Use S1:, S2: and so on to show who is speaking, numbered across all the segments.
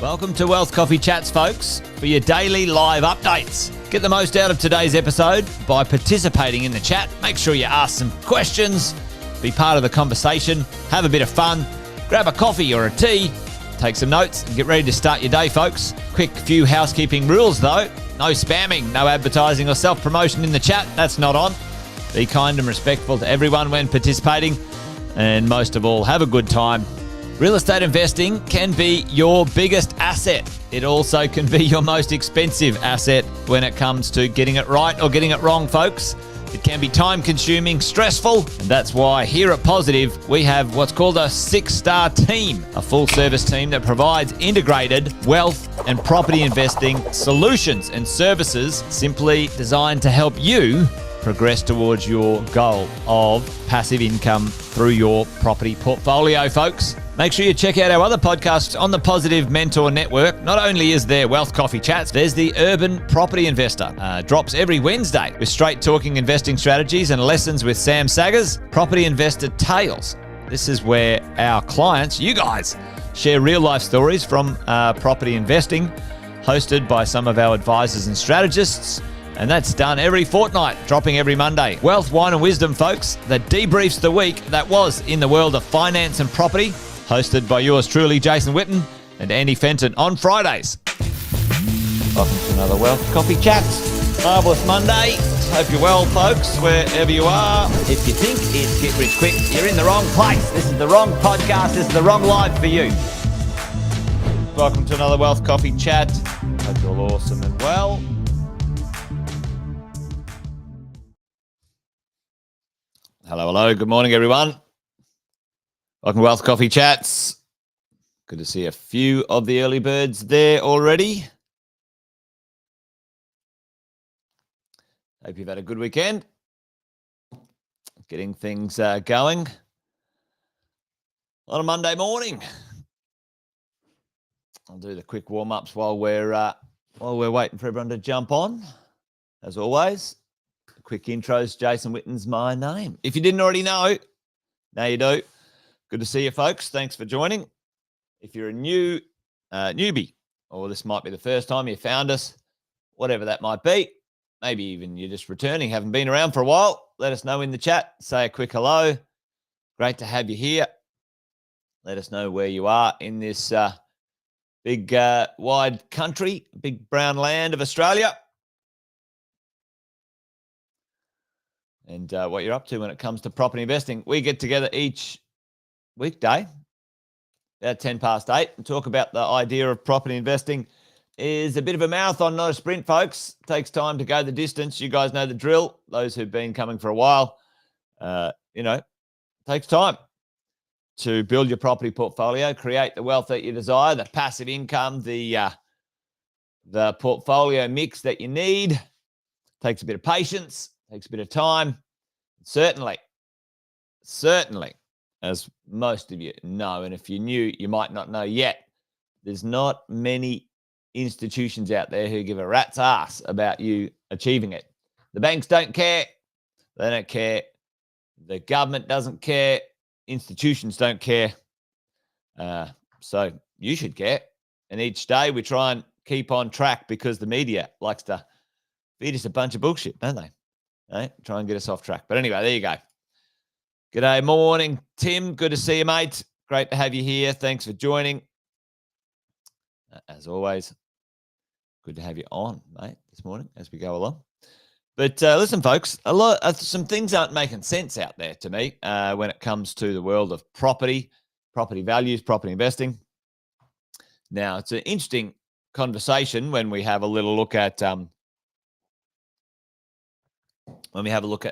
S1: Welcome to Wealth Coffee Chats, folks, for your daily live updates. Get the most out of today's episode by participating in the chat. Make sure you ask some questions, be part of the conversation, have a bit of fun, grab a coffee or a tea, take some notes, and get ready to start your day, folks. Quick few housekeeping rules, though. No spamming, no advertising or self-promotion in the chat. That's not on. Be kind and respectful to everyone when participating. And most of all, have a good time. Real estate investing can be your biggest asset. It also can be your most expensive asset when it comes to getting it right or getting it wrong, folks. It can be time-consuming, stressful, and that's why here at Positive, we have what's called a 6-star team, a full-service team that provides integrated wealth and property investing solutions and services simply designed to help you progress towards your goal of passive income through your property portfolio, folks. Make sure you check out our other podcasts on the Positive Mentor Network. Not only is there Wealth Coffee Chats, there's the Urban Property Investor. Drops every Wednesday with straight talking investing strategies and lessons with Sam Saggers. Property Investor Tales. This is where our clients, you guys, share real life stories from property investing, hosted by some of our advisors and strategists. And that's done every fortnight, dropping every Monday. Wealth, Wine and Wisdom, folks, that debriefs the week that was in the world of finance and property, hosted by yours truly, Jason Witten and Andy Fenton on Fridays. Welcome to another Wealth Coffee Chats. Marvellous Monday. Hope you're well, folks, wherever you are. If you think it's Get Rich Quick, you're in the wrong place. This is the wrong podcast. This is the wrong live for you. Welcome to another Wealth Coffee Chat. Hope you're all awesome and well. Hello. Good morning, everyone. Welcome to Wealth Coffee Chats. Good to see a few of the early birds there already. Hope you've had a good weekend. Getting things going on a Monday morning. I'll do the quick warm-ups while we're waiting for everyone to jump on, as always. Quick intros, Jason Witten's my name. If you didn't already know, now you do. Good to see you, folks. Thanks for joining. If you're a newbie, or this might be the first time you found us, whatever that might be, maybe even you're just returning, haven't been around for a while, let us know in the chat. Say a quick hello. Great to have you here. Let us know where you are in this big, wide country, big brown land of Australia. And what you're up to when it comes to property investing. We get together each weekday, about 8:10, and talk about the idea of property investing. Is a bit of a marathon, not a sprint, folks. It takes time to go the distance. You guys know the drill. Those who've been coming for a while, it takes time to build your property portfolio, create the wealth that you desire, the passive income, the portfolio mix that you need. Takes a bit of patience. Takes a bit of time. Certainly, as most of you know, and if you're new, you might not know yet, there's not many institutions out there who give a rat's ass about you achieving it. The banks don't care. They don't care. The government doesn't care. Institutions don't care. So you should care. And each day we try and keep on track because the media likes to feed us a bunch of bullshit, don't they? Try and get us off track. But anyway, there you go. G'day morning, Tim. Good to see you, mate. Great to have you here. Thanks for joining. As always, good to have you on, mate, this morning as we go along. But listen, folks, some things aren't making sense out there to me when it comes to the world of property values, property investing. Now, it's an interesting conversation when we have a little look at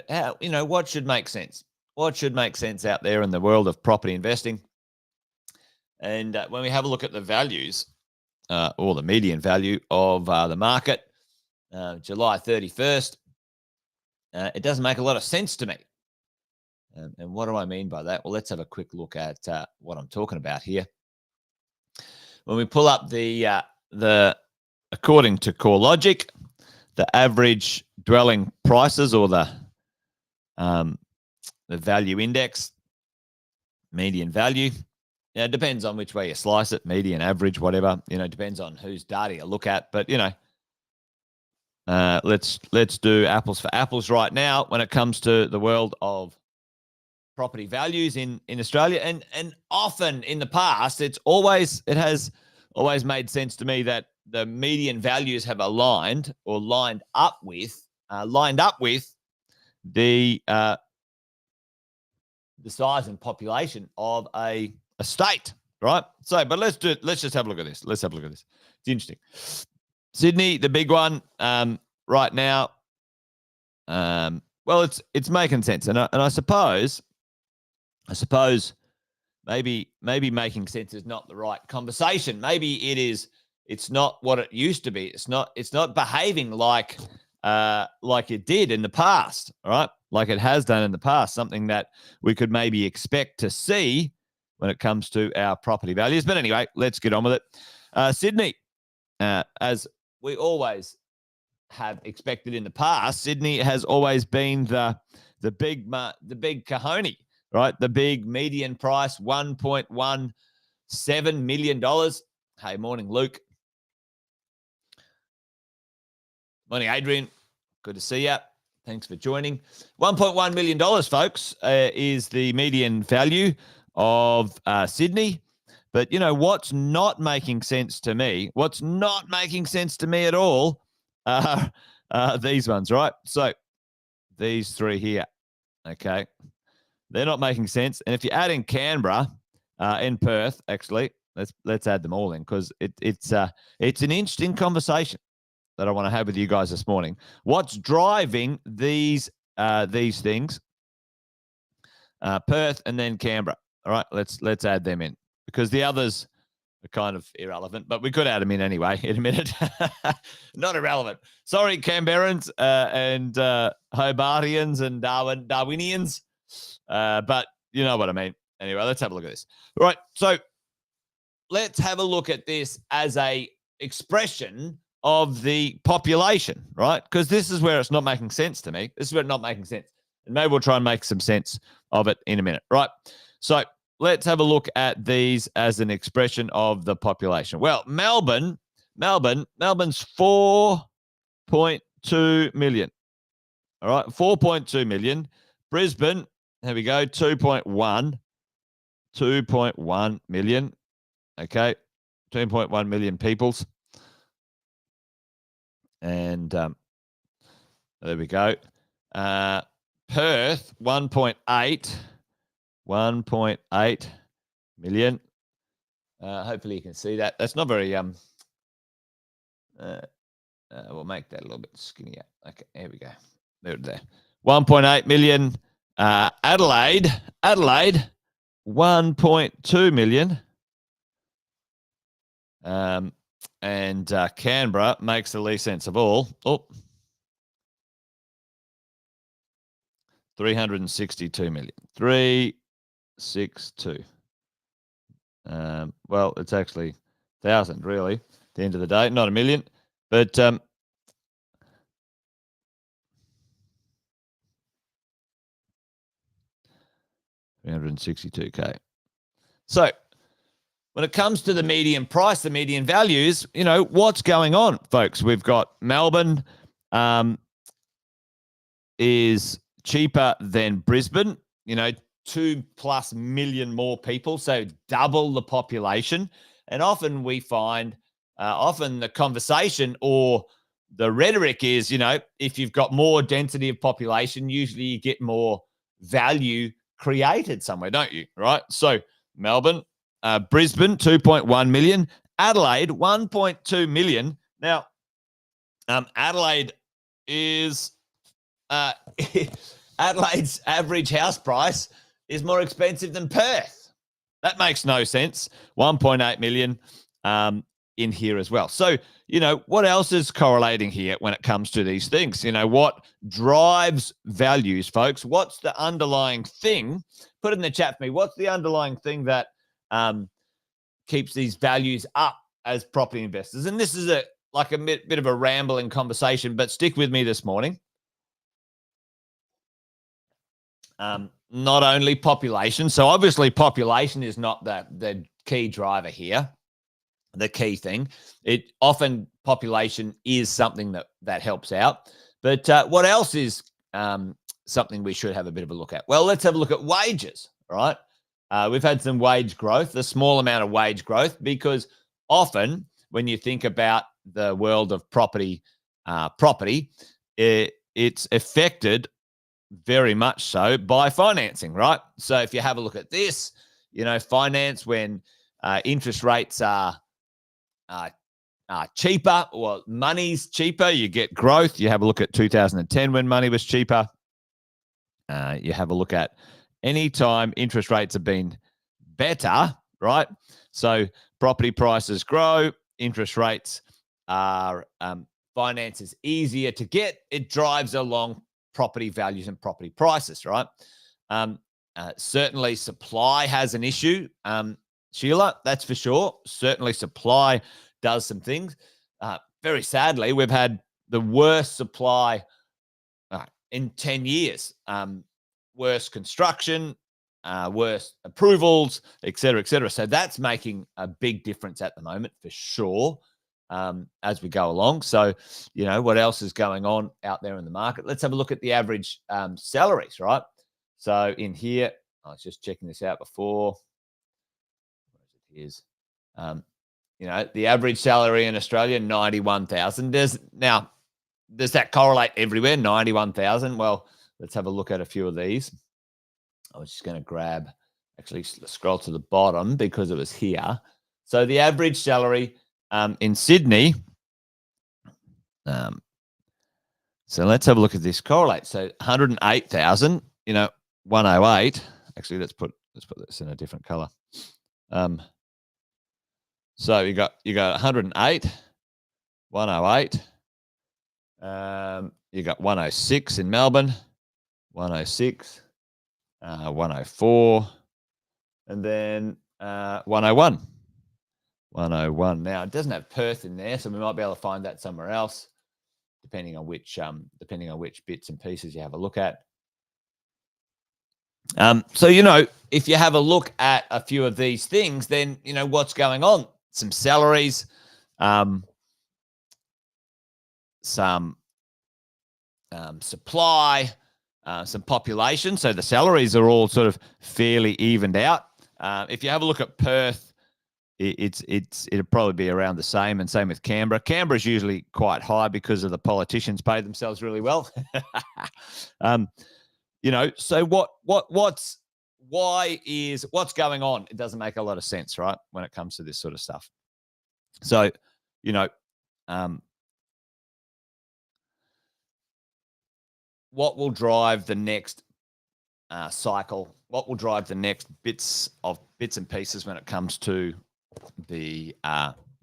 S1: how, what should make sense. What should make sense out there in the world of property investing? And when we have a look at the values or the median value of the market, July 31st, it doesn't make a lot of sense to me. And what do I mean by that? Well, let's have a quick look at what I'm talking about here. When we pull up the according to CoreLogic, the average dwelling prices or the value index, median value, Yeah, it depends on which way you slice it, median, average, whatever. Depends on whose data you look at. But let's do apples for apples right now when it comes to the world of property values in Australia. And often in the past, it has always made sense to me that the median values have aligned or lined up with the size and population of a state, right? So, but let's just have a look at this. Let's have a look at this. It's interesting. Sydney, the big one, right now. Well, it's making sense, and I suppose maybe making sense is not the right conversation. Maybe it's not what it used to be. It's not behaving like it did in the past, all right? Like it has done in the past, something that we could maybe expect to see when it comes to our property values. But anyway, let's get on with it. Sydney, as we always have expected in the past, Sydney has always been the big cojones, right? The big median price, $1.17 million. Hey, morning, Luke. Morning, Adrian. Good to see you. Thanks for joining. $1.1 million, folks, is the median value of Sydney. But, what's not making sense to me, at all, are these ones, right? So these three here, okay? They're not making sense. And if you add in Canberra and Perth, actually, let's add them all in because it's an interesting conversation that I want to have with you guys this morning. What's driving these things? Perth and then Canberra. All right, let's add them in because the others are kind of irrelevant, but we could add them in anyway in a minute. Not irrelevant. Sorry, Canberrans and Hobartians and Darwinians, but you know what I mean. Anyway, let's have a look at this. All right, so let's have a look at this as a expression of the population, right? Because this is where it's not making sense to me. This is where it's not making sense. And maybe we'll try and make some sense of it in a minute, right? So let's have a look at these as an expression of the population. Well, Melbourne's 4.2 million. All right, 4.2 million. Brisbane, there we go, 2.1 million. Okay, 2.1 million peoples. And there we go. Perth, 1.8 million. Hopefully you can see that. That's not very we'll make that a little bit skinnier. Okay, here we go. There. 1.8 million. Adelaide, 1.2 million. And Canberra makes the least sense of all. 362 million. 362. Well, it's actually 1,000, really, at the end of the day. Not a million. But 362K. So when it comes to the median price, the median values, what's going on, folks? We've got Melbourne is cheaper than Brisbane, 2+ million more people, so double the population. And often we find, the conversation or the rhetoric is, if you've got more density of population, usually you get more value created somewhere, don't you? Right? So Melbourne, Brisbane, 2.1 million. Adelaide, 1.2 million. Now, Adelaide is Adelaide's average house price is more expensive than Perth. That makes no sense. 1.8 million in here as well. So, what else is correlating here when it comes to these things? What drives values, folks? What's the underlying thing? Put it in the chat for me. What's the underlying thing that keeps these values up as property investors? And this is a bit of a rambling conversation, but stick with me this morning. not only population. So obviously population is not the key driver here, the key thing. It often population is something that helps out. But what else is something we should have a bit of a look at? Well, let's have a look at wages, right? We've had some wage growth, a small amount of wage growth, because often when you think about the world of property, it's affected very much so by financing, right? So if you have a look at this, finance when interest rates are cheaper or money's cheaper, you get growth. You have a look at 2010 when money was cheaper. You have a look at any time interest rates have been better, right? So property prices grow, interest rates are, finance is easier to get. It drives along property values and property prices, right? Certainly supply has an issue, Sheila, that's for sure. Certainly supply does some things. Very sadly, we've had the worst supply in 10 years. Worse construction, worse approvals, et cetera, et cetera. So that's making a big difference at the moment for sure, as we go along. So, what else is going on out there in the market? Let's have a look at the average salaries, right? So in here, I was just checking this out before. Here's, the average salary in Australia, 91,000. Does that correlate everywhere? 91,000. Well, let's have a look at a few of these. I was just going to actually scroll to the bottom because it was here. So the average salary in Sydney. So let's have a look at this correlate. So 108,000, 108. Actually, let's put this in a different color. So you got 108, 108. You got 106 in Melbourne, 106, 104, and then 101. 101. Now it doesn't have Perth in there, so we might be able to find that somewhere else, depending on which bits and pieces you have a look at. So if you have a look at a few of these things, then what's going on. Some salaries, some supply, some population. So the salaries are all sort of fairly evened out. If you have a look at Perth, it'll probably be around the same, and same with Canberra. Canberra's usually quite high because of the politicians pay themselves really well. So what's going on? It doesn't make a lot of sense, right, when it comes to this sort of stuff. So, what will drive the next cycle? What will drive the next bits and pieces when it comes to the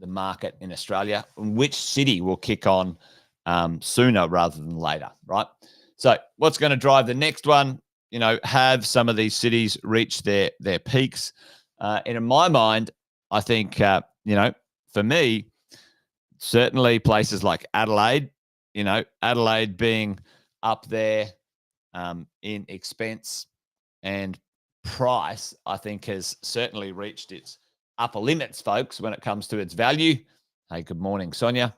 S1: market in Australia? Which city will kick on sooner rather than later, right? So what's going to drive the next one? Have some of these cities reach their peaks? And in my mind, I think, for me, certainly places like Adelaide, Adelaide being up there in expense and price, I think has certainly reached its upper limits, folks, when it comes to its value. Hey, good morning, Sonia.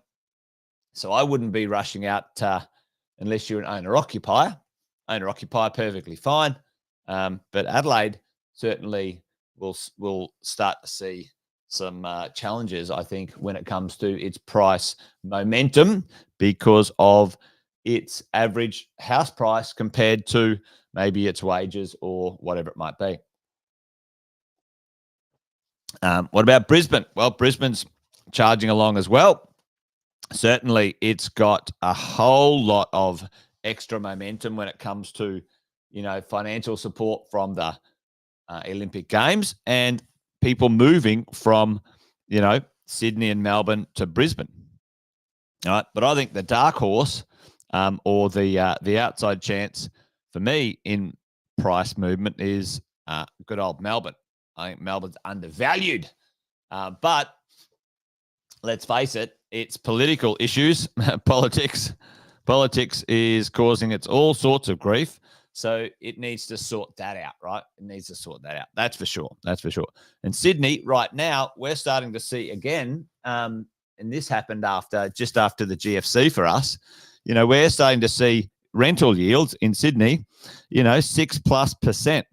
S1: So I wouldn't be rushing out unless you're an owner-occupier. Owner-occupier, perfectly fine. But Adelaide certainly will start to see some challenges, I think, when it comes to its price momentum because of its average house price compared to maybe its wages or whatever it might be. What about Brisbane? Well, Brisbane's charging along as well. Certainly, it's got a whole lot of extra momentum when it comes to, financial support from the Olympic Games and people moving from, Sydney and Melbourne to Brisbane. All right, but I think the dark horse or the outside chance for me in price movement is good old Melbourne. I think Melbourne's undervalued, but let's face it, it's political issues. Politics is causing it all sorts of grief. So it needs to sort that out, right? It needs to sort that out. That's for sure. That's for sure. And Sydney, right now, we're starting to see again, and this happened just after the GFC for us. We're starting to see rental yields in Sydney, 6+%.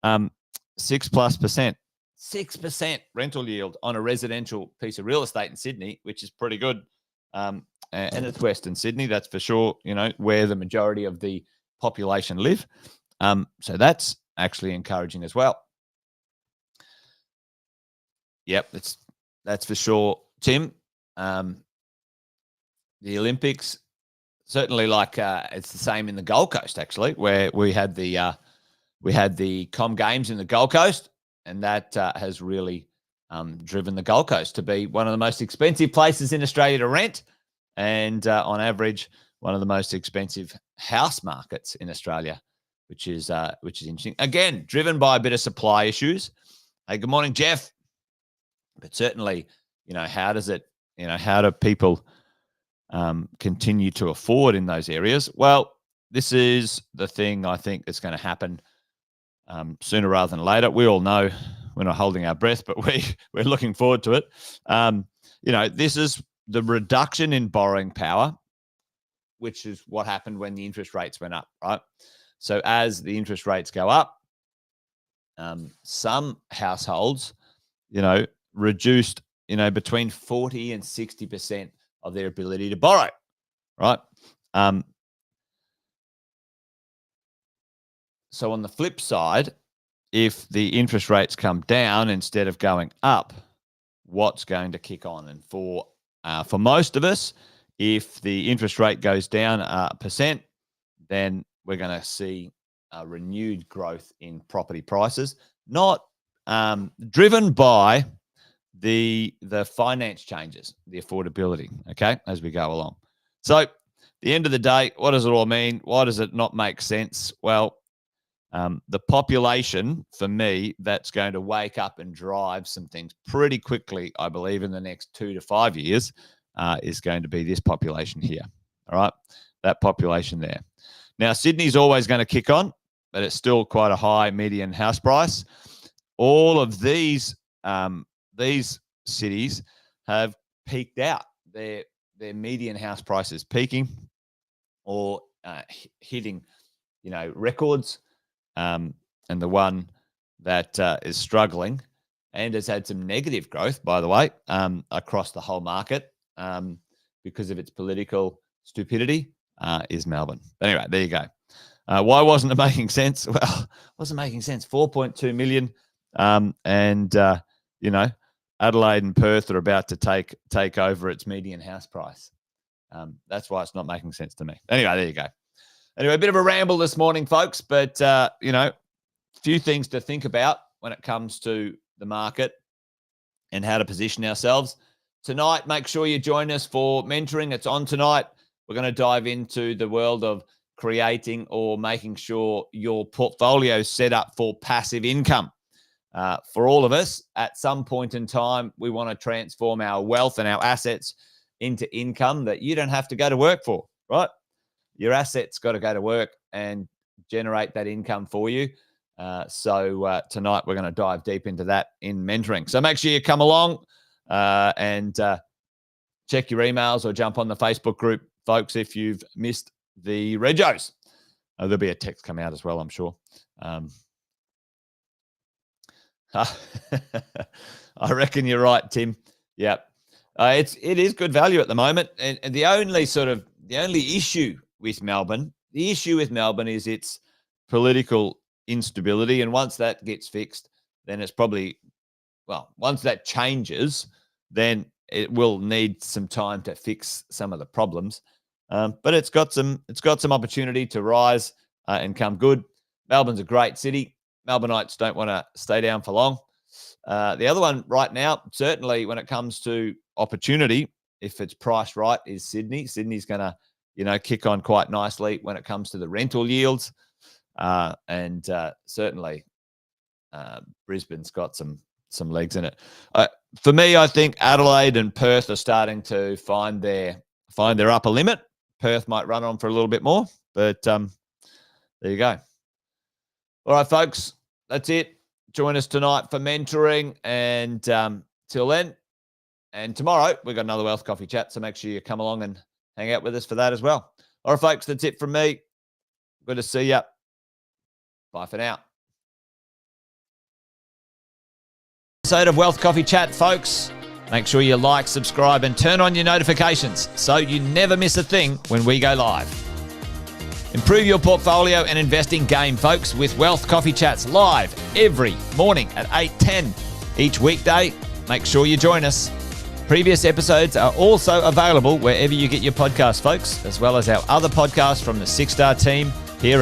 S1: 6+%. 6% rental yield on a residential piece of real estate in Sydney, which is pretty good. And it's Western Sydney, that's for sure, where the majority of the population live. So that's actually encouraging as well. Yep, that's for sure, Tim. The Olympics, certainly it's the same in the Gold Coast, actually, where we had the Com Games in the Gold Coast, and that has really driven the Gold Coast to be one of the most expensive places in Australia to rent, and on average, one of the most expensive house markets in Australia, which is interesting. Again, driven by a bit of supply issues. Hey, good morning, Jeff. But certainly, how do people continue to afford in those areas? Well, this is the thing I think that's going to happen sooner rather than later. We all know we're not holding our breath, but we're looking forward to it. This is the reduction in borrowing power, which is what happened when the interest rates went up, right? So as the interest rates go up, some households, reduced, between 40 and 60% of their ability to borrow, right? So on the flip side, if the interest rates come down instead of going up, what's going to kick on? And for most of us, if the interest rate goes down 1%, then we're going to see a renewed growth in property prices, not driven by the finance changes, the affordability, okay, as we go along. So at the end of the day, what does it all mean? Why does it not make sense? Well, the population, for me, that's going to wake up and drive some things pretty quickly, I believe, in the next 2 to 5 years, is going to be this population here. All right, that population there. Now, Sydney's always going to kick on, but it's still quite a high median house price. All of these cities have peaked out. Their median house price is peaking or hitting, records. And the one that is struggling and has had some negative growth, by the way, across the whole market because of its political stupidity is Melbourne. But anyway, there you go. Why wasn't it making sense? Well, it wasn't making sense. 4.2 million. Adelaide and Perth are about to take over its median house price. That's why it's not making sense to me. Anyway, there you go. Anyway, a bit of a ramble this morning, folks, but, a few things to think about when it comes to the market and how to position ourselves. Tonight, make sure you join us for mentoring. It's on tonight. We're going to dive into the world of creating or making sure your portfolio is set up for passive income. For all of us, at some point in time, we want to transform our wealth and our assets into income that you don't have to go to work for, right? Your assets got to go to work and generate that income for you. So tonight we're going to dive deep into that in mentoring. So make sure you come along and check your emails or jump on the Facebook group, folks, if you've missed the regos. There'll be a text come out as well, I'm sure. I reckon you're right, Tim. Yeah. It is good value at the moment. And the only issue with Melbourne, is its political instability. And once that gets fixed, then it's probably, once that changes, then it will need some time to fix some of the problems. But it's got some opportunity to rise and come good. Melbourne's a great city. Melbourneites don't want to stay down for long. The other one right now, certainly when it comes to opportunity, if it's priced right, is Sydney. Sydney's going to, kick on quite nicely when it comes to the rental yields. And certainly Brisbane's got some legs in it. For me, I think Adelaide and Perth are starting to find their upper limit. Perth might run on for a little bit more, but there you go. All right, folks, that's it. Join us tonight for mentoring. And till then, and tomorrow, we've got another Wealth Coffee Chat. So make sure you come along and hang out with us for that as well. All right, folks, that's it from me. Good to see you. Bye for now. Episode of Wealth Coffee Chat, folks. Make sure you like, subscribe, and turn on your notifications so you never miss a thing when we go live. Improve your portfolio and investing game, folks, with Wealth Coffee Chats live every morning at 8:10 each weekday. Make sure you join us. Previous episodes are also available wherever you get your podcasts, folks, as well as our other podcasts from the Six Star team here at